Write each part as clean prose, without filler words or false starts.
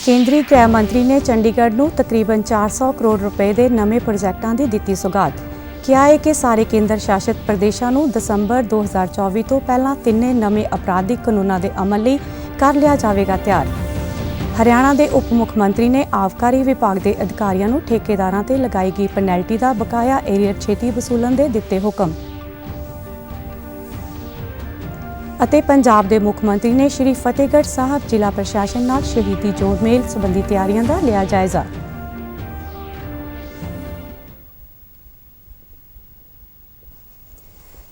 ਕੇਂਦਰੀ ਗ੍ਰਹਿ ਮੰਤਰੀ ਨੇ ਚੰਡੀਗੜ੍ਹ ਨੂੰ ਤਕਰੀਬਨ 400 ਕਰੋੜ ਰੁਪਏ ਦੇ ਨਵੇਂ ਪ੍ਰੋਜੈਕਟਾਂ ਦੀ ਦਿੱਤੀ ਸੁਗਾਤ। ਕਿਹਾ ਹੈ ਕਿ ਸਾਰੇ ਕੇਂਦਰ ਸ਼ਾਸਿਤ ਪ੍ਰਦੇਸ਼ਾਂ ਨੂੰ ਦਸੰਬਰ 2024 ਤੋਂ ਪਹਿਲਾਂ ਤਿੰਨੇ ਨਵੇਂ ਅਪਰਾਧਿਕ ਕਾਨੂੰਨਾਂ ਦੇ ਅਮਲ ਲਈ ਕਰ ਲਿਆ ਜਾਵੇਗਾ ਤਿਆਰ। ਹਰਿਆਣਾ ਦੇ ਉਪ ਮੁੱਖ ਮੰਤਰੀ ਨੇ ਆਬਕਾਰੀ ਵਿਭਾਗ ਦੇ ਅਧਿਕਾਰੀਆਂ ਨੂੰ ਠੇਕੇਦਾਰਾਂ ਤੇ ਲਗਾਈ ਗਈ ਪੈਨਲਟੀ ਦਾ ਬਕਾਇਆ ਏਰੀਅਰ ਛੇਤੀ ਵਸੂਲਣ ਦੇ ਦਿੱਤੇ ਹੁਕਮ। ਅਤੇ ਪੰਜਾਬ ਦੇ ਮੁੱਖ ਮੰਤਰੀ ਨੇ ਸ਼੍ਰੀ ਫਤਿਹਗੜ੍ਹ ਸਾਹਿਬ ਜ਼ਿਲ੍ਹਾ ਪ੍ਰਸ਼ਾਸਨ ਨਾਲ ਸ਼ਹੀਦੀ ਜੋੜ ਮੇਲ ਸੰਬੰਧੀ ਤਿਆਰੀਆਂ ਦਾ ਲਿਆ ਜਾਇਜ਼ਾ।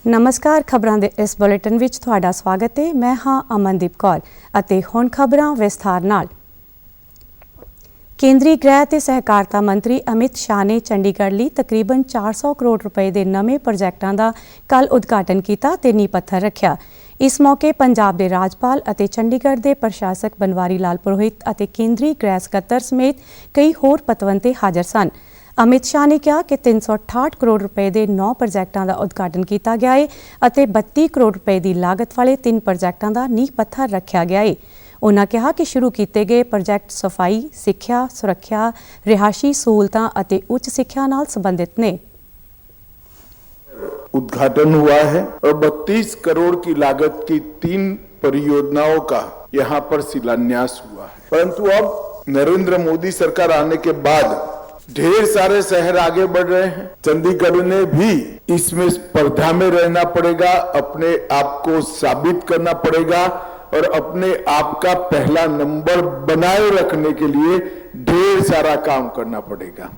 ਨਮਸਕਾਰ, ਖਬਰਾਂ ਦੇ ਇਸ ਬੁਲੇਟਿਨ ਵਿੱਚ ਤੁਹਾਡਾ ਸਵਾਗਤ ਹੈ। ਮੈਂ ਹਾਂ ਅਮਨਦੀਪ ਕੌਰ ਅਤੇ ਹੁਣ ਖਬਰਾਂ ਵਿਸਥਾਰ ਨਾਲ। ਕੇਂਦਰੀ ਗ੍ਰਹਿ ਤੇ ਸਹਿਕਾਰਤਾ ਮੰਤਰੀ ਅਮਿਤ ਸ਼ਾਹ ਨੇ ਚੰਡੀਗੜ੍ਹ ਲਈ ਤਕਰੀਬਨ 400 ਕਰੋੜ ਰੁਪਏ ਦੇ ਨਵੇਂ ਪ੍ਰੋਜੈਕਟਾਂ ਦਾ ਕੱਲ੍ਹ ਉਦਘਾਟਨ ਕੀਤਾ ਤੇ ਨੀਂਹ ਪੱਥਰ ਰੱਖਿਆ। ਇਸ ਮੌਕੇ ਪੰਜਾਬ ਦੇ ਰਾਜਪਾਲ ਅਤੇ ਚੰਡੀਗੜ੍ਹ ਦੇ ਪ੍ਰਸ਼ਾਸਕ ਬਨਵਾਰੀ ਲਾਲ ਪੁਰੋਹਿਤ ਅਤੇ ਕੇਂਦਰੀ ਗ੍ਰਹਿ ਸਕੱਤਰ ਸਮੇਤ ਕਈ ਹੋਰ ਪਤਵੰਤੇ ਹਾਜ਼ਰ ਸਨ। ਅਮਿਤ ਸ਼ਾਹ ਨੇ ਕਿਹਾ ਕਿ 368 ਕਰੋੜ ਰੁਪਏ ਦੇ 9 ਪ੍ਰੋਜੈਕਟਾਂ ਦਾ ਉਦਘਾਟਨ ਕੀਤਾ ਗਿਆ ਹੈ ਅਤੇ 32 ਕਰੋੜ ਰੁਪਏ ਦੀ ਲਾਗਤ ਵਾਲੇ 3 ਪ੍ਰੋਜੈਕਟਾਂ ਦਾ ਨੀਂਹ ਪੱਥਰ ਰੱਖਿਆ ਗਿਆ ਹੈ। ਉਨ੍ਹਾਂ ਕਿਹਾ ਕਿ ਸ਼ੁਰੂ ਕੀਤੇ ਗਏ ਪ੍ਰੋਜੈਕਟ ਸਫਾਈ, ਸਿੱਖਿਆ, ਸੁਰੱਖਿਆ, ਰਿਹਾਇਸ਼ੀ ਸਹੂਲਤਾਂ ਅਤੇ ਉੱਚ ਸਿੱਖਿਆ ਨਾਲ ਸੰਬੰਧਿਤ ਨੇ। उद्घाटन हुआ है और 32 करोड़ की लागत की 3 परियोजनाओं का यहाँ पर शिलान्यास हुआ है। परंतु अब नरेंद्र मोदी सरकार आने के बाद ढेर सारे शहर आगे बढ़ रहे हैं। चंडीगढ़ ने भी इसमें स्पर्धा में रहना पड़ेगा, अपने आप को साबित करना पड़ेगा और अपने आप का पहला नंबर बनाए रखने के लिए ढेर सारा काम करना पड़ेगा।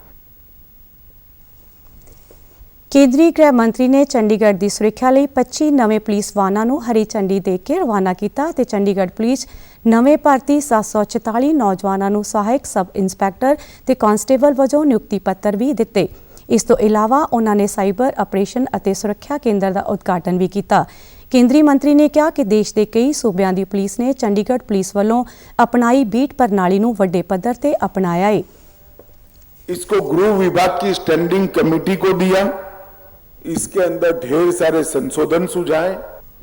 ਕੇਂਦਰੀ ਗ੍ਰਹਿ ਮੰਤਰੀ ਨੇ ਚੰਡੀਗੜ੍ਹ ਦੀ ਸੁਰੱਖਿਆ ਲਈ 25 ਨਵੇਂ ਪੁਲਿਸ ਵਾਹਨਾਂ ਨੂੰ ਹਰੀ ਝੰਡੀ ਦੇ ਕੇ ਰਵਾਨਾ ਕੀਤਾ ਤੇ ਚੰਡੀਗੜ੍ਹ ਪੁਲਿਸ ਨਵੇਂ ਭਰਤੀ 744 ਨੌਜਵਾਨਾਂ ਨੂੰ ਸਹਾਇਕ ਸਬ ਇੰਸਪੈਕਟਰ ਤੇ ਕਾਂਸਟੇਬਲ ਵਜੋਂ ਨਿਯੁਕਤੀ ਪੱਤਰ ਵੀ ਦਿੱਤੇ। ਇਸ ਤੋਂ ਇਲਾਵਾ ਉਹਨਾਂ ਨੇ ਸਾਈਬਰ ਆਪਰੇਸ਼ਨ ਅਤੇ ਸੁਰੱਖਿਆ ਕੇਂਦਰ ਦਾ ਉਦਘਾਟਨ ਵੀ ਕੀਤਾ। ਕੇਂਦਰੀ ਮੰਤਰੀ ਨੇ ਕਿਹਾ ਕਿ ਦੇਸ਼ ਦੇ ਕਈ ਸੂਬਿਆਂ ਦੀ ਪੁਲਿਸ ਨੇ ਚੰਡੀਗੜ੍ਹ ਪੁਲਿਸ ਵੱਲੋਂ ਅਪਣਾਈ ਬੀਟ ਪ੍ਰਣਾਲੀ ਨੂੰ ਵੱਡੇ ਪੱਧਰ ਤੇ ਅਪਣਾਇਆ ਹੈ। इसको गृह विभाग की स्टैंडिंग कमेटी को दिया, इसके अंदर ढेर सारे संशोधन सुझाए,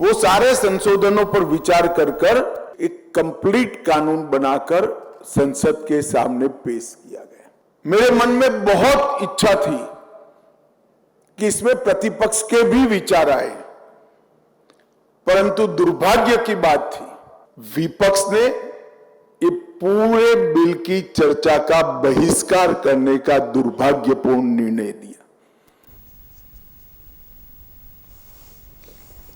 वो सारे संशोधनों पर विचार कर एक कंप्लीट कानून बनाकर संसद के सामने पेश किया गया। मेरे मन में बहुत इच्छा थी कि इसमें प्रतिपक्ष के भी विचार आए, परंतु दुर्भाग्य की बात थी विपक्ष ने ये पूरे बिल की चर्चा का बहिष्कार करने का दुर्भाग्यपूर्ण निर्णय दिया।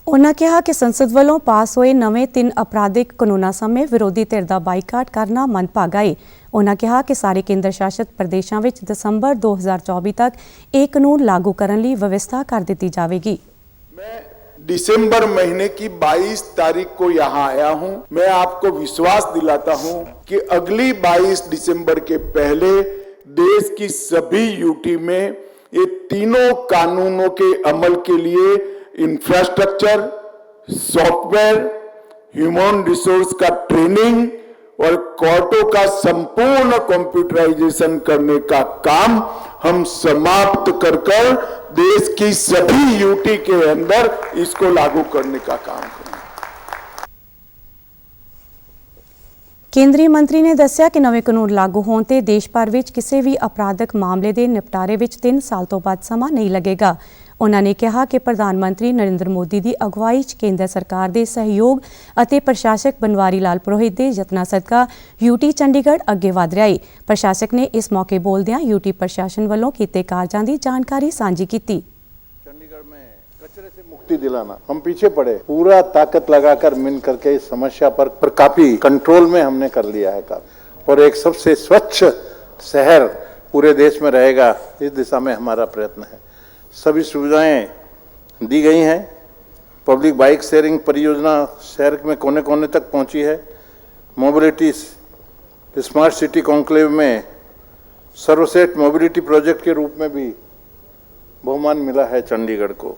ਉਨ੍ਹਾਂ ਕਿਹਾ ਕਿ ਸੰਸਦ ਵੱਲੋਂ ਪਾਸ ਹੋਏ ਨਵੇਂ 3 ਅਪਰਾਧਿਕ ਕਾਨੂੰਨਾਂ ਸਮੇਂ ਵਿਰੋਧੀ ਧਿਰ ਦਾ ਬਾਈਕਾਟ ਕਰਨਾ ਮੰਦਭਾਗਾ ਹੈ। ਉਨ੍ਹਾਂ ਕਿਹਾ ਕਿ ਸਾਰੇ ਕੇਂਦਰ ਸ਼ਾਸਿਤ ਪ੍ਰਦੇਸ਼ਾਂ ਵਿੱਚ ਦਸੰਬਰ 2024 ਤੱਕ ਇਹ ਕਾਨੂੰਨ ਲਾਗੂ ਕਰਨ ਲਈ ਵਿਵਸਥਾ ਕਰ ਦਿੱਤੀ ਜਾਵੇਗੀ। मैं दिसंबर महीने की 22 तारीख को यहाँ आया हूँ। मैं आपको विश्वास दिलाता हूँ कि अगली 22 दिसंबर के पहले देश की सभी यूटी में ये तीनों कानूनों के अमल के लिए इंफ्रास्ट्रक्चर, सॉफ्टवेयर, ह्यूमन रिसोर्स का ट्रेनिंग और कोर्टों का संपूर्ण कंप्यूटराइजेशन करने का काम हम समाप्त कर देश की सभी यूटी के अंदर इसको लागू करने का काम करेंगे। ਕੇਂਦਰੀ ਮੰਤਰੀ ਨੇ ਦੱਸਿਆ ਕਿ ਨਵੇਂ ਕਾਨੂੰਨ ਲਾਗੂ ਹੋਣ ਤੇ ਦੇਸ਼ ਭਰ ਵਿੱਚ ਕਿਸੇ ਵੀ ਅਪਰਾਧਿਕ ਮਾਮਲੇ ਦੇ ਨਿਪਟਾਰੇ ਵਿੱਚ 3 ਸਾਲ ਤੋਂ ਵੱਧ ਸਮਾਂ ਨਹੀਂ ਲੱਗੇਗਾ। ਉਨ੍ਹਾਂ ਨੇ ਕਿਹਾ ਕਿ ਪ੍ਰਧਾਨ ਮੰਤਰੀ ਨਰਿੰਦਰ ਮੋਦੀ ਦੀ ਅਗਵਾਈ 'ਚ ਕੇਂਦਰ ਸਰਕਾਰ ਦੇ ਸਹਿਯੋਗ ਅਤੇ ਪ੍ਰਸ਼ਾਸਕ ਬਨਵਾਰੀ ਲਾਲ ਪੁਰੋਹਿਤ ਦੇ ਯਤਨਾਂ ਸਦਕਾ ਯੂਟੀ ਚੰਡੀਗੜ੍ਹ ਅੱਗੇ ਵਧ ਰਿਹਾ ਹੈ। ਪ੍ਰਸ਼ਾਸਕ ਨੇ ਇਸ ਮੌਕੇ ਬੋਲਦਿਆਂ ਯੂਟੀ ਪ੍ਰਸ਼ਾਸਨ ਵੱਲੋਂ ਕੀਤੇ ਕਾਰਜਾਂ ਦੀ ਜਾਣਕਾਰੀ ਸਾਂਝੀ ਕੀਤੀ। चंडीगढ़ में कचरे से मुक्ति दिलाना, हम पीछे पड़े, पूरा ताकत लगाकर मिल करके इस समस्या पर काफी कंट्रोल में हमने कर लिया है काम। और एक सबसे स्वच्छ शहर पूरे देश में रहेगा, इस दिशा में हमारा प्रयत्न है। सभी सुविधाएं दी गई हैं। पब्लिक बाइक शेयरिंग परियोजना शहर में कोने कोने तक पहुंची है। मोबिलिटी स्मार्ट सिटी कॉन्क्लेव में सर्वश्रेष्ठ मोबिलिटी प्रोजेक्ट के रूप में भी बहुमान मिला है चंडीगढ़ को।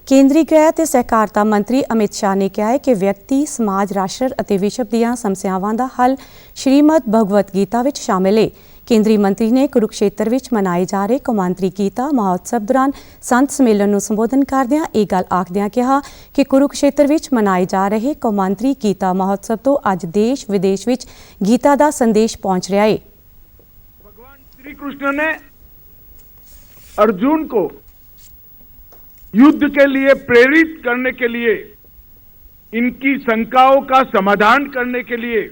ਕੇਂਦਰੀ ਗ੍ਰਹਿ ਤੇ ਸਹਿਕਾਰਤਾ ਮੰਤਰੀ ਅਮਿਤ ਸ਼ਾਹ ਨੇ ਕਿਹਾ ਹੈ ਕਿ ਵਿਅਕਤੀ, ਸਮਾਜ, ਰਾਸ਼ਟਰ ਅਤੇ ਵਿਸ਼ਵ ਦੀਆਂ ਸਮੱਸਿਆਵਾਂ ਦਾ ਹੱਲ ਸ਼੍ਰੀਮਦ ਭਗਵਤ ਗੀਤਾ ਵਿੱਚ ਸ਼ਾਮਿਲ ਹੈ। ਕੇਂਦਰੀ ਮੰਤਰੀ ਨੇ ਕੁਰੂਕਸ਼ੇਤਰ ਵਿੱਚ ਮਨਾਏ ਜਾ ਰਹੇ ਕੌਮਾਂਤਰੀ ਗੀਤਾ ਮਹੋਤਸਵ ਦੌਰਾਨ ਸੰਤ ਸਮੇਲਨ ਨੂੰ ਸੰਬੋਧਨ ਕਰਦਿਆਂ ਇਹ ਗੱਲ ਆਖਦਿਆਂ ਕਿਹਾ ਕਿ ਕੁਰੂਕਸ਼ੇਤਰ ਵਿੱਚ ਮਨਾਏ ਜਾ ਰਹੇ ਕੌਮਾਂਤਰੀ ਗੀਤਾ ਮਹੋਤਸਵ ਤੋਂ ਅੱਜ ਦੇਸ਼ ਵਿਦੇਸ਼ ਵਿੱਚ ਗੀਤਾ ਦਾ ਸੰਦੇਸ਼ ਪਹੁੰਚ ਰਿਹਾ ਹੈ। भगवान श्री कृष्ण ने अर्जुन को युद्ध के लिए प्रेरित करने के लिए, इनकी शंकाओं का समाधान करने के लिए,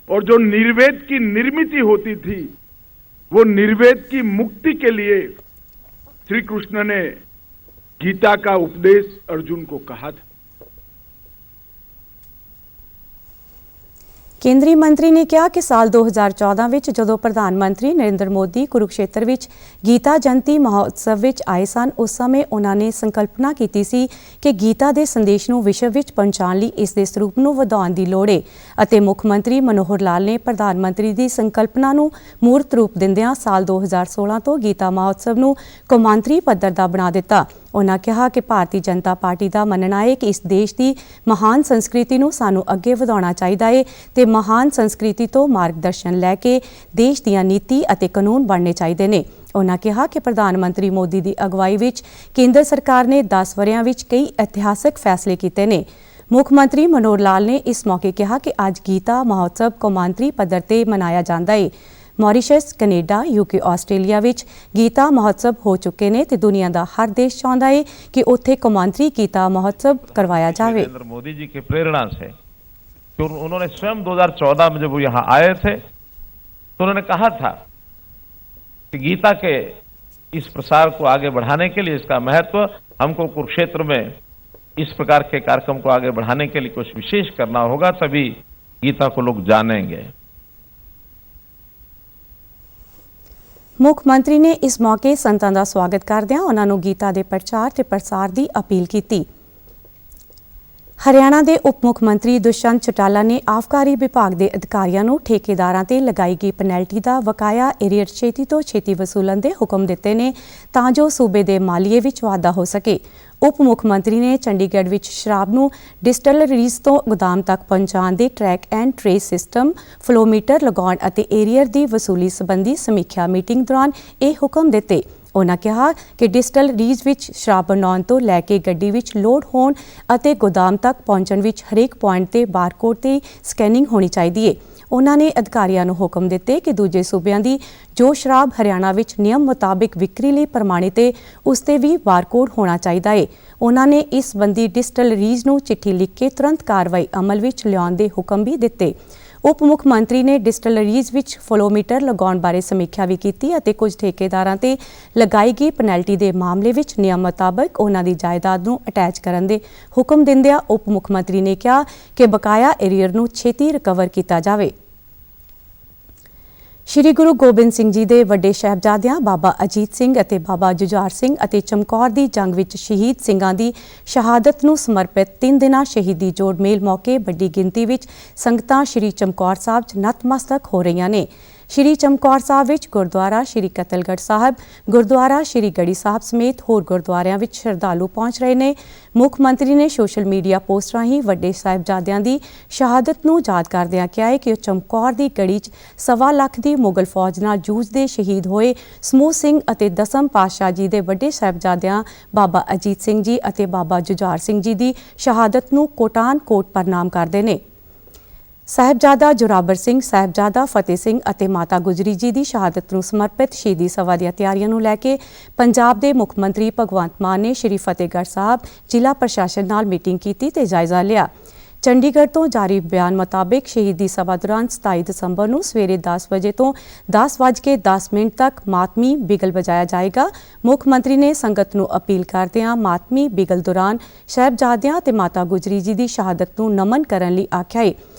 और जो निर्वेद की निर्मिति होती थी वो निर्वेद की मुक्ति के लिए श्री कृष्ण ने गीता का उपदेश अर्जुन को कहा था। ਕੇਂਦਰੀ ਮੰਤਰੀ ਨੇ ਕਿਹਾ ਕਿ ਸਾਲ 2014 ਵਿੱਚ ਜਦੋਂ ਪ੍ਰਧਾਨ ਮੰਤਰੀ ਨਰਿੰਦਰ ਮੋਦੀ ਕੁਰੂਕਸ਼ੇਤਰ ਵਿੱਚ ਗੀਤਾ ਜਯੰਤੀ ਮਹੋਤਸਵ ਵਿੱਚ ਆਏ ਸਨ, ਉਸ ਸਮੇਂ ਉਹਨਾਂ ਨੇ ਸੰਕਲਪਨਾ ਕੀਤੀ ਸੀ ਕਿ ਗੀਤਾ ਦੇ ਸੰਦੇਸ਼ ਨੂੰ ਵਿਸ਼ਵ ਵਿੱਚ ਪਹੁੰਚਾਉਣ ਲਈ ਇਸ ਦੇ ਸਰੂਪ ਨੂੰ ਵਧਾਉਣ ਦੀ ਲੋੜ ਹੈ ਅਤੇ ਮੁੱਖ ਮੰਤਰੀ ਮਨੋਹਰ ਲਾਲ ਨੇ ਪ੍ਰਧਾਨ ਮੰਤਰੀ ਦੀ ਸੰਕਲਪਨਾ ਨੂੰ ਮੂਰਤ ਰੂਪ ਦਿੰਦਿਆਂ ਸਾਲ 2016 ਤੋਂ ਗੀਤਾ ਮਹੋਤਸਵ ਨੂੰ ਕੌਮਾਂਤਰੀ ਪੱਧਰ ਦਾ ਬਣਾ ਦਿੱਤਾ। ਉਹਨਾਂ ਕਿਹਾ ਕਿ ਭਾਰਤੀ ਜਨਤਾ ਪਾਰਟੀ ਦਾ ਮੰਨਣਾ ਹੈ ਕਿ ਇਸ ਦੇਸ਼ ਦੀ ਮਹਾਨ ਸੰਸਕ੍ਰਿਤੀ ਨੂੰ ਸਾਨੂੰ ਅੱਗੇ ਵਧਾਉਣਾ ਚਾਹੀਦਾ ਹੈ ਤੇ ਮਹਾਨ ਸੰਸਕ੍ਰਿਤੀ ਤੋਂ ਮਾਰਗਦਰਸ਼ਨ ਲੈ ਕੇ ਦੇਸ਼ ਦੀਆਂ ਨੀਤੀ ਅਤੇ ਕਾਨੂੰਨ ਬਣਨੇ ਚਾਹੀਦੇ ਨੇ। ਉਹਨਾਂ ਕਿਹਾ ਕਿ ਪ੍ਰਧਾਨ ਮੰਤਰੀ ਮੋਦੀ ਦੀ ਅਗਵਾਈ ਵਿੱਚ ਕੇਂਦਰ ਸਰਕਾਰ ਨੇ 10 ਵਰ੍ਹਿਆਂ ਵਿੱਚ ਕਈ ਇਤਿਹਾਸਕ ਫੈਸਲੇ ਕੀਤੇ ਨੇ। ਮੁੱਖ ਮੰਤਰੀ ਮਨੋਹਰ ਲਾਲ ਨੇ ਇਸ ਮੌਕੇ ਕਿਹਾ ਕਿ ਅੱਜ ਗੀਤਾ ਮਹੋਤਸਵ ਕੌਮਾਂਤਰੀ ਪੱਧਰ ਤੇ ਮਨਾਇਆ ਜਾਂਦਾ ਹੈ। ਮੌਰੀਸ਼ਸ, ਕੈਨੇਡਾ, ਯੂਕੇ, ਆਸਟ੍ਰੇਲੀਆ ਵਿੱਚ ਗੀਤਾ ਮਹੋਤਸਵ ਹੋ ਚੁੱਕੇ ਨੇ ਤੇ ਦੁਨੀਆ ਦਾ ਹਰ ਦੇਸ਼ ਚਾਹੁੰਦਾ ਹੈ ਕਿ ਉੱਥੇ ਕੌਮਾਂਤਰੀ ਗੀता महोत्सव करवाया जावे। नरेंद्र मोदी जी की प्रेरणा से, तो उन्होंने स्वयं 2014 में जब वो यहाँ आए थे तो उन्होंने कहा था कि गीता के इस प्रसार को आगे बढ़ाने के लिए, इसका महत्व हमको कुरुक्षेत्र में इस प्रकार के कार्यक्रम को आगे बढ़ाने के लिए कुछ विशेष करना होगा, तभी गीता को लोग जानेंगे। ਮੁੱਖ ਮੰਤਰੀ ਨੇ ਇਸ ਮੌਕੇ ਸੰਤਾਂ ਦਾ ਸਵਾਗਤ ਕਰਦਿਆਂ ਉਹਨਾਂ ਨੂੰ ਗੀਤਾ ਦੇ ਪ੍ਰਚਾਰ ਤੇ ਪ੍ਰਸਾਰ ਦੀ ਅਪੀਲ ਕੀਤੀ। ਹਰਿਆਣਾ ਦੇ ਉਪ ਮੁੱਖ ਮੰਤਰੀ ਦੁਸ਼ਯੰਤ ਚੌਟਾਲਾ ਨੇ ਆਬਕਾਰੀ ਵਿਭਾਗ ਦੇ ਅਧਿਕਾਰੀਆਂ ਨੂੰ ਠੇਕੇਦਾਰਾਂ ਤੇ ਲਗਾਈ ਗਈ ਪੈਨਲਟੀ ਦਾ ਬਕਾਇਆ ਏਰੀਅਰ ਛੇਤੀ ਤੋਂ ਛੇਤੀ ਵਸੂਲਣ ਦੇ ਹੁਕਮ ਦਿੱਤੇ ਨੇ ਤਾਂ ਜੋ ਸੂਬੇ ਦੇ ਮਾਲੀਏ ਵਿੱਚ ਵਾਧਾ ਹੋ ਸਕੇ। ਉਪ ਮੁੱਖ ਮੰਤਰੀ ਨੇ ਚੰਡੀਗੜ੍ਹ ਵਿੱਚ ਸ਼ਰਾਬ ਨੂੰ ਡਿਸਟਿਲਰੀਜ਼ ਤੋਂ ਗੋਦਾਮ ਤੱਕ ਪਹੁੰਚਾਉਣ ਦੇ ਟਰੈਕ ਐਂਡ ਟਰੇਸ ਸਿਸਟਮ, ਫਲੋਮੀਟਰ ਲਗਾਉਣ ਅਤੇ ਏਰੀਅਰ ਦੀ ਵਸੂਲੀ ਸੰਬੰਧੀ ਸਮੀਖਿਆ ਮੀਟਿੰਗ ਦੌਰਾਨ ਇਹ ਹੁਕਮ ਦਿੱਤੇ। ਉਹਨਾਂ ਕਿਹਾ ਕਿ ਡਿਸਟਿਲਰੀਜ਼ ਵਿੱਚ ਸ਼ਰਾਬ ਬਣਾਉਣ ਤੋਂ ਲੈ ਕੇ ਗੱਡੀ ਵਿੱਚ ਲੋਡ ਹੋਣ ਅਤੇ ਗੋਦਾਮ ਤੱਕ ਪਹੁੰਚਣ ਵਿੱਚ ਹਰੇਕ ਪੁਆਇੰਟ ਤੇ ਬਾਰਕੋਡ ਤੇ ਸਕੈਨਿੰਗ ਹੋਣੀ ਚਾਹੀਦੀ ਹੈ। ਉਹਨਾਂ ਨੇ ਅਧਿਕਾਰੀਆਂ ਨੂੰ ਹੁਕਮ ਦਿੱਤੇ ਕਿ ਦੂਜੇ ਸੂਬਿਆਂ ਦੀ ਜੋ ਸ਼ਰਾਬ ਹਰਿਆਣਾ ਵਿੱਚ ਨਿਯਮ ਮੁਤਾਬਿਕ ਵਿਕਰੀ ਲਈ ਪ੍ਰਮਾਣਿਤ ਹੈ ਉਸ ਤੇ ਵੀ ਬਾਰਕੋਡ ਹੋਣਾ ਚਾਹੀਦਾ ਹੈ। ਉਹਨਾਂ ਨੇ ਇਸ ਸੰਬੰਧੀ ਡਿਸਟਿਲਰੀਜ਼ ਨੂੰ ਚਿੱਠੀ ਲਿਖ ਕੇ ਤੁਰੰਤ ਕਾਰਵਾਈ ਅਮਲ ਵਿੱਚ ਲਿਆਉਣ ਦੇ ਹੁਕਮ ਵੀ ਦਿੱਤੇ। ਉਪ ਮੁੱਖ ਮੰਤਰੀ ਨੇ ਡਿਸਟਿਲਰੀਜ਼ ਵਿੱਚ ਫਲੋਮੀਟਰ ਲਗਾਉਣ ਬਾਰੇ ਸਮੀਖਿਆ ਵੀ ਕੀਤੀ ਅਤੇ ਕੁਝ ਠੇਕੇਦਾਰਾਂ ਤੇ ਲਗਾਈ ਗਈ ਪੈਨਲਟੀ ਦੇ ਮਾਮਲੇ ਵਿੱਚ ਨਿਯਮ ਮੁਤਾਬਕ ਉਹਨਾਂ ਦੀ ਜਾਇਦਾਦ ਨੂੰ ਅਟੈਚ ਕਰਨ ਦੇ ਹੁਕਮ ਦਿੰਦਿਆਂ ਉਪ ਮੁੱਖ ਮੰਤਰੀ ਨੇ ਕਿਹਾ ਕਿ ਬਕਾਇਆ ਏਰੀਅਰ ਨੂੰ ਛੇਤੀ ਰਿਕਵਰ ਕੀਤਾ ਜਾਵੇ। ਸ਼੍ਰੀ ਗੁਰੂ ਗੋਬਿੰਦ ਸਿੰਘ ਜੀ ਦੇ ਵੱਡੇ ਸਾਹਿਬਜ਼ਾਦਿਆਂ ਬਾਬਾ ਅਜੀਤ ਸਿੰਘ ਅਤੇ ਬਾਬਾ ਜੁਝਾਰ ਸਿੰਘ ਅਤੇ ਚਮਕੌਰ ਦੀ ਜੰਗ ਵਿੱਚ ਸ਼ਹੀਦ ਸਿੰਘਾਂ ਦੀ ਸ਼ਹਾਦਤ ਨੂੰ ਸਮਰਪਿਤ 3 ਦਿਨਾਂ ਸ਼ਹੀਦੀ ਜੋੜ ਮੇਲ ਮੌਕੇ ਵੱਡੀ ਗਿਣਤੀ ਵਿੱਚ ਸੰਗਤਾਂ ਸ਼੍ਰੀ ਚਮਕੌਰ ਸਾਹਿਬ 'ਚ ਨਤਮਸਤਕ ਹੋ ਰਹੀਆਂ ਨੇ। ਸ਼੍ਰੀ ਚਮਕੌਰ ਸਾਹਿਬ ਵਿੱਚ ਗੁਰਦੁਆਰਾ ਸ਼੍ਰੀ ਕਤਲਗੜ੍ਹ ਸਾਹਿਬ, ਗੁਰਦੁਆਰਾ ਸ਼੍ਰੀ ਗੜੀ ਸਾਹਿਬ ਸਮੇਤ ਹੋਰ ਗੁਰਦੁਆਰਿਆਂ ਵਿੱਚ ਸ਼ਰਧਾਲੂ ਪਹੁੰਚ ਰਹੇ ਨੇ। ਮੁੱਖ ਮੰਤਰੀ ਨੇ ਸੋਸ਼ਲ ਮੀਡੀਆ ਪੋਸਟ ਰਾਹੀਂ ਵੱਡੇ ਸਾਹਿਬਜ਼ਾਦਿਆਂ ਦੀ ਸ਼ਹਾਦਤ ਨੂੰ ਯਾਦ ਕਰਦਿਆਂ ਕਿਹਾ ਹੈ ਕਿ ਉਹ ਚਮਕੌਰ ਦੀ ਗੜੀ 'ਚ 1.25 ਲੱਖ ਦੀ ਮੁਗਲ ਫੌਜ ਨਾਲ ਜੂਝਦੇ ਸ਼ਹੀਦ ਹੋਏ ਸਮੂਹ ਸਿੰਘ ਅਤੇ ਦਸਮ ਪਾਤਸ਼ਾਹ ਜੀ ਦੇ ਵੱਡੇ ਸਾਹਿਬਜ਼ਾਦਿਆਂ ਬਾਬਾ ਅਜੀਤ ਸਿੰਘ ਜੀ ਅਤੇ ਬਾਬਾ ਜੁਝਾਰ ਸਿੰਘ ਜੀ ਦੀ ਸ਼ਹਾਦਤ ਨੂੰ ਕੋਟਾਨ ਕੋਟ ਪ੍ਰਣਾਮ ਕਰਦੇ ਨੇ। ਸਾਹਿਬਜ਼ਾਦਾ ਜੋਰਾਵਰ ਸਿੰਘ, ਸਾਹਿਬਜ਼ਾਦਾ ਫਤਿਹ ਸਿੰਘ ਅਤੇ ਮਾਤਾ ਗੁਜਰੀ ਜੀ ਦੀ ਸ਼ਹਾਦਤ ਨੂੰ ਸਮਰਪਿਤ ਸ਼ਹੀਦੀ ਸਭਾ ਦੀਆਂ ਤਿਆਰੀਆਂ ਨੂੰ ਲੈ ਕੇ ਪੰਜਾਬ ਦੇ ਮੁੱਖ ਮੰਤਰੀ ਭਗਵੰਤ ਮਾਨ ਨੇ ਸ਼੍ਰੀ ਫਤਿਹਗੜ੍ਹ ਸਾਹਿਬ ਜ਼ਿਲ੍ਹਾ ਪ੍ਰਸ਼ਾਸਨ ਨਾਲ ਮੀਟਿੰਗ ਕੀਤੀ ਤੇ ਜਾਇਜ਼ਾ ਲਿਆ। ਚੰਡੀਗੜ੍ਹ ਤੋਂ ਜਾਰੀ ਬਿਆਨ ਮੁਤਾਬਿਕ ਸ਼ਹੀਦੀ ਸਭਾ ਦੌਰਾਨ 27 ਦਸੰਬਰ ਨੂੰ ਸਵੇਰੇ 10 ਵਜੇ ਤੋਂ 10:10 ਤੱਕ ਮਾਤਮੀ ਬਿਗਲ ਵਜਾਇਆ ਜਾਏਗਾ। ਮੁੱਖ ਮੰਤਰੀ ਨੇ ਸੰਗਤ ਨੂੰ ਅਪੀਲ ਕਰਦਿਆਂ ਮਾਤਮੀ ਬਿਗਲ ਦੌਰਾਨ ਸਾਹਿਬਜ਼ਾਦਿਆਂ ਤੇ ਮਾਤਾ ਗੁਜਰੀ ਜੀ ਦੀ ਸ਼ਹਾਦਤ ਨੂੰ ਨਮਨ ਕਰਨ ਲਈ ਆਖਿਆ ਹੈ।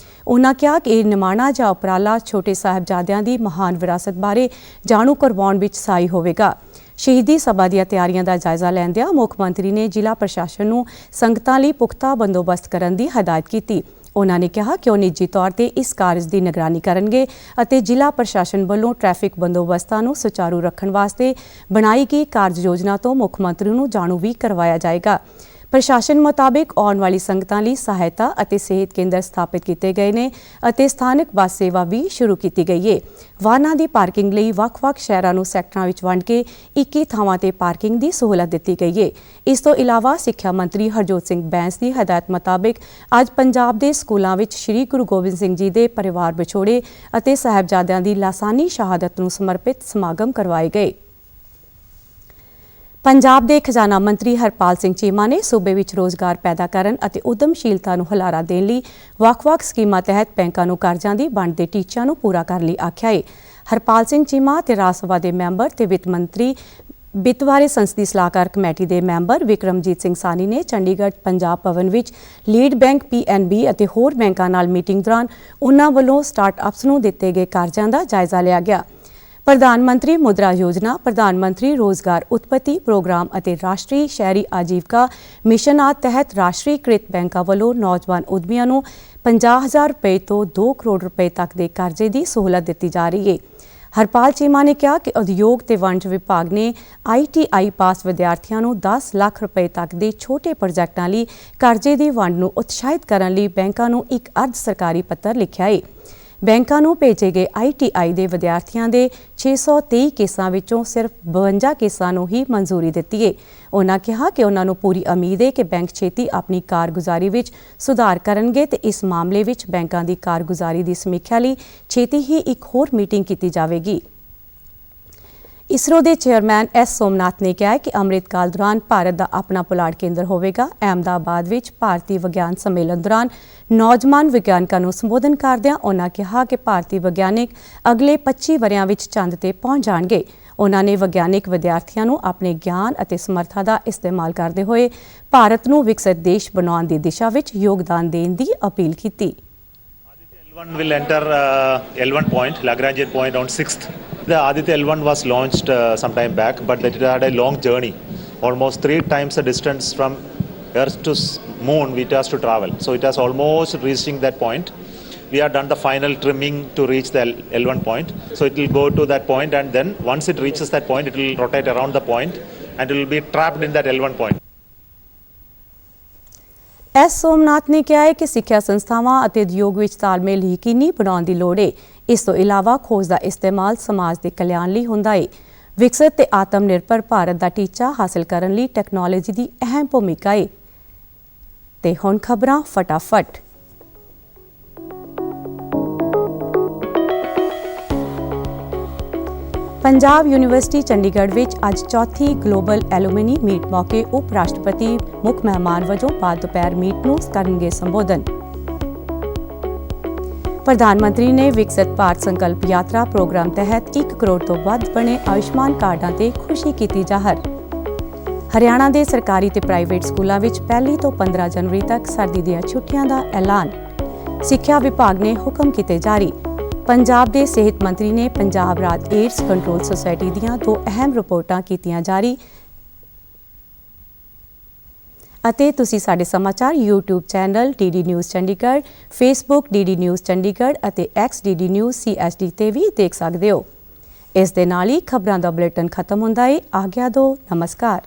ਉਹਨਾਂ ਕਿਹਾ ਕਿ ਇਹ ਨਿਮਾਣਾ ਜਾਂ ਉਪਰਾਲਾ ਛੋਟੇ ਸਾਹਿਬਜ਼ਾਦਿਆਂ ਦੀ ਮਹਾਨ ਵਿਰਾਸਤ ਬਾਰੇ ਜਾਣੂ ਕਰਵਾਉਣ ਵਿੱਚ ਸਹਾਈ ਹੋਵੇਗਾ। ਸ਼ਹੀਦੀ ਸਭਾ ਦੀਆਂ ਤਿਆਰੀਆਂ ਦਾ ਜਾਇਜ਼ਾ ਲੈਂਦਿਆਂ ਮੁੱਖ ਮੰਤਰੀ ਨੇ ਜ਼ਿਲ੍ਹਾ ਪ੍ਰਸ਼ਾਸਨ ਨੂੰ ਸੰਗਤਾਂ ਲਈ ਪੁਖਤਾ ਬੰਦੋਬਸਤ ਕਰਨ ਦੀ ਹਦਾਇਤ ਕੀਤੀ। ਉਹਨਾਂ ਨੇ ਕਿਹਾ ਕਿ ਉਹ ਨਿੱਜੀ ਤੌਰ ਤੇ ਇਸ ਕਾਰਜ ਦੀ ਨਿਗਰਾਨੀ ਕਰਨਗੇ ਅਤੇ ਜ਼ਿਲ੍ਹਾ ਪ੍ਰਸ਼ਾਸਨ ਵੱਲੋਂ ਟ੍ਰੈਫਿਕ ਬੰਦੋਬਸਤਾਂ ਨੂੰ ਸੁਚਾਰੂ ਰੱਖਣ ਵਾਸਤੇ ਬਣਾਈ ਗਈ ਕਾਰਜ ਯੋਜਨਾ ਤੋਂ ਮੁੱਖ ਮੰਤਰੀ ਨੂੰ ਜਾਣੂ ਵੀ ਕਰਵਾਇਆ ਜਾਏਗਾ। ਪ੍ਰਸ਼ਾਸਨ ਮੁਤਾਬਿਕ ਆਉਣ ਵਾਲੀ ਸੰਗਤਾਂ ਲਈ ਸਹਾਇਤਾ ਅਤੇ ਸਿਹਤ ਕੇਂਦਰ ਸਥਾਪਿਤ ਕੀਤੇ ਗਏ ਨੇ ਅਤੇ ਸਥਾਨਕ ਬੱਸ ਸੇਵਾ ਵੀ ਸ਼ੁਰੂ ਕੀਤੀ ਗਈ ਹੈ। ਵਾਹਨਾਂ ਦੀ ਪਾਰਕਿੰਗ ਲਈ ਵੱਖ-ਵੱਖ ਸ਼ਹਿਰਾਂ ਨੂੰ ਸੈਕਟਰਾਂ ਵਿੱਚ ਵੰਡ ਕੇ 21 ਥਾਵਾਂ ਤੇ ਪਾਰਕਿੰਗ ਦੀ ਸਹੂਲਤ ਦਿੱਤੀ ਗਈ ਹੈ। ਇਸ ਤੋਂ ਇਲਾਵਾ ਸਿੱਖਿਆ ਮੰਤਰੀ ਹਰਜੋਤ ਸਿੰਘ ਬੈਂਸ ਦੀ ਹਦਾਇਤ ਮੁਤਾਬਿਕ ਅੱਜ ਪੰਜਾਬ ਦੇ ਸਕੂਲਾਂ ਵਿੱਚ ਸ੍ਰੀ ਗੁਰੂ ਗੋਬਿੰਦ ਸਿੰਘ ਜੀ ਦੇ ਪਰਿਵਾਰ ਵਿਛੋੜੇ ਅਤੇ ਸਾਹਿਬਜ਼ਾਦਿਆਂ ਦੀ ਲਾਸਾਨੀ ਸ਼ਹਾਦਤ ਨੂੰ ਸਮਰਪਿਤ ਸਮਾਗਮ ਕਰਵਾਏ ਗਏ। ਪੰਜਾਬ ਦੇ ਖਜ਼ਾਨਾ ਮੰਤਰੀ ਹਰਪਾਲ ਸਿੰਘ ਚੀਮਾ ਨੇ ਸੂਬੇ ਵਿੱਚ ਰੋਜ਼ਗਾਰ ਪੈਦਾ ਕਰਨ ਅਤੇ ਉਦਮਸ਼ੀਲਤਾ ਨੂੰ ਹੁਲਾਰਾ ਦੇਣ ਲਈ ਵੱਖ-ਵੱਖ ਸਕੀਮਾਂ ਤਹਿਤ ਬੈਂਕਾਂ ਨੂੰ ਕਰਜ਼ਿਆਂ ਦੀ ਵੰਡ ਦੇ ਟੀਚਿਆਂ ਨੂੰ ਪੂਰਾ ਕਰਨ ਲਈ ਆਖਿਆ ਹੈ। ਹਰਪਾਲ ਸਿੰਘ ਚੀਮਾ ਤੇ ਰਾਜ ਸਭਾ ਦੇ ਮੈਂਬਰ ਤੇ ਵਿੱਤ ਮੰਤਰੀ ਵਿੱਤ ਬਾਰੇ ਸੰਸਦੀ ਸਲਾਹਕਾਰ ਕਮੇਟੀ ਦੇ ਮੈਂਬਰ ਵਿਕਰਮਜੀਤ ਸਿੰਘ ਸਾਨੀ ਨੇ ਚੰਡੀਗੜ੍ਹ ਪੰਜਾਬ ਭਵਨ ਵਿੱਚ ਲੀਡ ਬੈਂਕ PNB ਅਤੇ ਹੋਰ ਬੈਂਕਾਂ ਨਾਲ ਮੀਟਿੰਗ ਦੌਰਾਨ ਉਨ੍ਹਾਂ ਵੱਲੋਂ ਸਟਾਰਟ-ਅਪਸ ਨੂੰ ਦਿੱਤੇ ਗਏ ਕਰਜ਼ਿਆਂ ਦਾ ਜਾਇਜ਼ਾ ਲਿਆ ਗਿਆ। ਪ੍ਰਧਾਨ ਮੰਤਰੀ ਮੁਦਰਾ ਯੋਜਨਾ, ਪ੍ਰਧਾਨ ਮੰਤਰੀ ਰੋਜ਼ਗਾਰ ਉਤਪਤੀ ਪ੍ਰੋਗਰਾਮ ਅਤੇ ਰਾਸ਼ਟਰੀ ਸ਼ਹਿਰੀ ਆਜੀਵਕਾ ਮਿਸ਼ਨ ਆਦਿ ਤਹਿਤ ਰਾਸ਼ਟਰੀਕ੍ਰਿਤ ਬੈਂਕਾਂ ਵੱਲੋਂ ਨੌਜਵਾਨ ਉਦਮੀਆਂ ਨੂੰ 50,000 ਰੁਪਏ ਤੋਂ 2 ਕਰੋੜ ਰੁਪਏ ਤੱਕ ਦੇ ਕਰਜ਼ੇ ਦੀ ਸਹੂਲਤ ਦਿੱਤੀ ਜਾ ਰਹੀ ਹੈ। ਹਰਪਾਲ ਚੀਮਾ ਨੇ ਕਿਹਾ ਕਿ ਉਦਯੋਗ ਤੇ ਵਣਜ ਵਿਭਾਗ ਨੇ ITI ਪਾਸ ਵਿਦਿਆਰਥੀਆਂ ਨੂੰ 10 ਲੱਖ ਰੁਪਏ ਤੱਕ ਦੇ ਛੋਟੇ ਪ੍ਰੋਜੈਕਟਾਂ ਲਈ ਕਰਜ਼ੇ ਦੀ ਵੰਡ ਨੂੰ ਉਤਸ਼ਾਹਿਤ ਕਰਨ ਲਈ ਬੈਂਕਾਂ ਨੂੰ ਇੱਕ ਅਰਧ ਸਰਕਾਰੀ ਪੱਤਰ ਲਿਖਿਆ ਹੈ। ਬੈਂਕਾਂ ਨੂੰ ਭੇਜੇ ਗਏ ITI ਦੇ ਵਿਦਿਆਰਥੀਆਂ ਦੇ 623 ਕੇਸਾਂ ਵਿੱਚੋਂ ਸਿਰਫ 52 ਕੇਸਾਂ ਨੂੰ ਹੀ ਮਨਜ਼ੂਰੀ ਦਿੱਤੀ ਹੈ। ਉਨ੍ਹਾਂ ਕਿਹਾ ਕਿ ਉਨ੍ਹਾਂ ਨੂੰ ਪੂਰੀ ਉਮੀਦ ਹੈ ਕਿ ਬੈਂਕ ਛੇਤੀ ਆਪਣੀ ਕਾਰਗੁਜ਼ਾਰੀ ਵਿੱਚ ਸੁਧਾਰ ਕਰਨਗੇ ਤੇ ਇਸ ਮਾਮਲੇ ਵਿੱਚ ਬੈਂਕਾਂ ਦੀ ਕਾਰਗੁਜ਼ਾਰੀ ਦੀ ਸਮੀਖਿਆ ਲਈ ਛੇਤੀ ਹੀ ਇੱਕ ਹੋਰ ਮੀਟਿੰਗ ਕੀਤੀ ਜਾਵੇਗੀ। ਇਸਰੋ ਦੇ ਚੇਅਰਮੈਨ S ਸੋਮਨਾਥ ਨੇ ਕਿਹਾ ਹੈ ਕਿ ਅੰਮ੍ਰਿਤ ਕਾਲ ਦੌਰਾਨ ਭਾਰਤ ਦਾ ਆਪਣਾ ਪੁਲਾੜ ਕੇਂਦਰ ਹੋਵੇਗਾ। ਅਹਿਮਦਾਬਾਦ ਵਿੱਚ ਭਾਰਤੀ ਵਿਗਿਆਨ ਸੰਮੇਲਨ ਦੌਰਾਨ ਨੌਜਵਾਨ ਵਿਗਿਆਨਕਾਂ ਨੂੰ ਸੰਬੋਧਨ ਕਰਦਿਆਂ ਉਨ੍ਹਾਂ ਕਿਹਾ ਕਿ ਭਾਰਤੀ ਵਿਗਿਆਨਕ ਅਗਲੇ 25 ਵਰ੍ਹਿਆਂ ਵਿੱਚ ਚੰਦ ਤੇ ਪਹੁੰਚ ਜਾਣਗੇ। ਉਨ੍ਹਾਂ ਨੇ ਵਿਗਿਆਨਕ ਵਿਦਿਆਰਥੀਆਂ ਨੂੰ ਆਪਣੇ ਗਿਆਨ ਅਤੇ ਸਮਰੱਥਾ ਦਾ ਇਸਤੇਮਾਲ ਕਰਦੇ ਹੋਏ ਭਾਰਤ ਨੂੰ ਵਿਕਸਿਤ ਦੇਸ਼ ਬਣਾਉਣ ਦੀ ਦਿਸ਼ਾ ਵਿੱਚ ਯੋਗਦਾਨ ਦੇਣ ਦੀ ਅਪੀਲ ਕੀਤੀ। L1 will enter L1 point, Lagrangian point on 6th. The Aditya L1 was launched some time back, but it had a long journey, almost 3 times the distance from Earth to Moon it has to travel. So it has almost reaching that point. We have done the final trimming to reach the L1 point. So it will go to that point, and then once it reaches that point, it will rotate around the point and it will be trapped in that L1 point. S Somnath ਨੇ ਕਿਹਾ ਹੈ ਕਿ ਸਿੱਖਿਆ ਸੰਸਥਾਵਾਂ ਅਤੇ ਉਦਯੋਗ ਵਿੱਚ ਤਾਲਮੇਲ ਯਕੀਨੀ ਬਣਾਉਣ ਦੀ ਲੋੜ ਹੈ। ਇਸ ਤੋਂ ਇਲਾਵਾ ਖੋਜ ਦਾ ਇਸਤੇਮਾਲ ਸਮਾਜ ਦੇ ਕਲਿਆਣ ਲਈ ਹੁੰਦਾ ਹੈ। ਵਿਕਸਿਤ ਤੇ ਆਤਮ ਨਿਰਭਰ ਭਾਰਤ ਦਾ ਟੀਚਾ ਹਾਸਲ ਕਰਨ ਲਈ ਟੈਕਨੋਲੋਜੀ ਦੀ ਅਹਿਮ ਭੂਮਿਕਾ ਹੈ। ਤੇ ਹੁਣ ਖਬਰਾਂ ਫਟਾਫਟ। ਪੰਜਾਬ ਯੂਨੀਵਰਸਿਟੀ ਚੰਡੀਗੜ੍ਹ ਵਿੱਚ ਅੱਜ ਚੌਥੀ ਗਲੋਬਲ ਐਲੂਮਨੀ ਮੀਟ ਮੌਕੇ ਉਪ ਰਾਸ਼ਟਰਪਤੀ ਮੁੱਖ ਮਹਿਮਾਨ ਵਜੋਂ ਬਾਅਦ ਦੁਪਹਿਰ ਮੀਟ ਨੂੰ ਕਰਨਗੇ ਸੰਬੋਧਨ। ਪ੍ਰਧਾਨ ਮੰਤਰੀ ਨੇ ਵਿਕਸਿਤ ਭਾਰਤ ਸੰਕਲਪ ਯਾਤਰਾ ਪ੍ਰੋਗਰਾਮ ਤਹਿਤ 1 ਕਰੋੜ ਤੋਂ ਵੱਧ ਬਣੇ ਆਯੁਸ਼ਮਾਨ ਕਾਰਡਾਂ ਤੇ ਖੁਸ਼ੀ ਕੀਤੀ ਜ਼ਾਹਰ। ਹਰਿਆਣਾ ਦੇ ਸਰਕਾਰੀ ਤੇ ਪ੍ਰਾਈਵੇਟ ਸਕੂਲਾਂ ਵਿੱਚ 1 ਤੋਂ 15 ਜਨਵਰੀ ਤੱਕ ਸਰਦੀ ਦੀਆਂ ਛੁੱਟੀਆਂ ਦਾ ਐਲਾਨ। ਸਿੱਖਿਆ ਵਿਭਾਗ ਨੇ ਹੁਕਮ ਕੀਤੇ ਜਾਰੀ। ਪੰਜਾਬ ਦੇ ਸਿਹਤ ਮੰਤਰੀ ਨੇ ਪੰਜਾਬ ਰਾਜ ਏਡਜ਼ ਕੰਟਰੋਲ ਸੁਸਾਇਟੀ ਦੀਆਂ 2 ਅਹਿਮ ਰਿਪੋਰਟਾਂ ਕੀਤੀਆਂ ਜਾਰੀ। ਅਤੇ ਤੁਸੀਂ ਸਾਡੇ ਸਮਾਚਾਰ YouTube channel DD news Chandigarh, Facebook DD news Chandigarh ਅਤੇ X DD ਨਿਊਜ਼ CHD ਤੇ ਵੀ ਦੇਖ ਸਕਦੇ ਹੋ। ਇਸ ਦੇ ਨਾਲ ਹੀ ਖਬਰਾਂ ਦਾ ਬੁਲੇਟਿਨ ਖਤਮ ਹੁੰਦਾ ਹੈ। ਆਗਿਆ ਦਿਓ। ਨਮਸਕਾਰ।